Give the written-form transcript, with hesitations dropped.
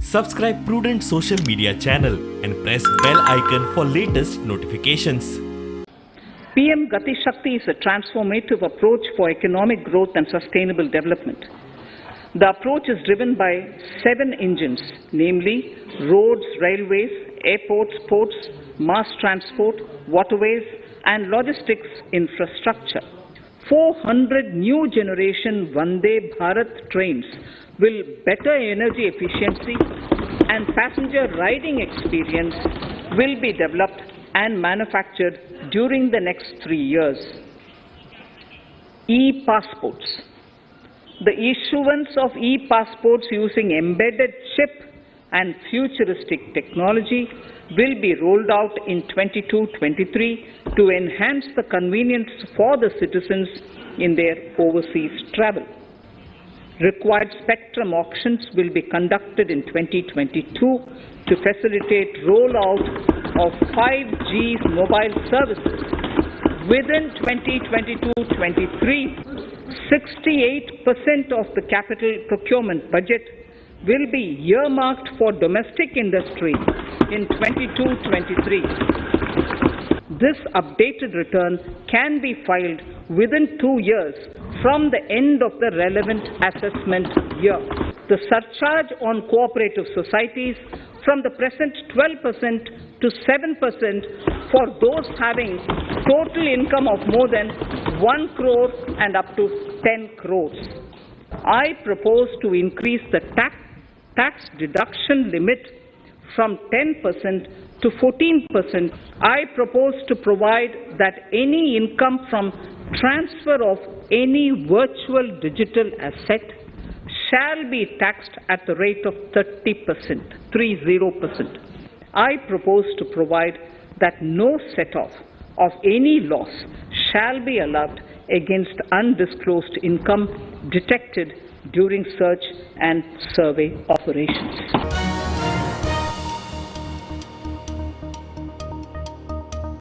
Subscribe Prudent social media channel and press bell icon for latest notifications. PM Gati Shakti is a transformative approach for economic growth and sustainable development. The approach is driven by 7 engines, namely roads, railways, airports, ports, mass transport, waterways, and logistics infrastructure. 400 new generation Vande Bharat trains will better energy efficiency and passenger riding experience will be developed and manufactured during the next 3 years. E-passports. The issuance of e-passports using embedded chip and futuristic technology will be rolled out in 22-23 to enhance the convenience for the citizens in their overseas travel. Required spectrum auctions will be conducted in 2022 to facilitate rollout of 5G mobile services. Within 2022-23, 68% of the capital procurement budget will be earmarked for domestic industry in 22-23. This updated return can be filed within 2 years from the end of the relevant assessment year. The surcharge on cooperative societies from the present 12% to 7% for those having total income of more than 1 crore and up to 10 crores. I propose to increase the tax deduction limit from 10% to 14%. I propose to provide that any income from transfer of any virtual digital asset shall be taxed at the rate of 30%. I propose to provide that no set-off of any loss shall be allowed against undisclosed income detected during search and survey operations.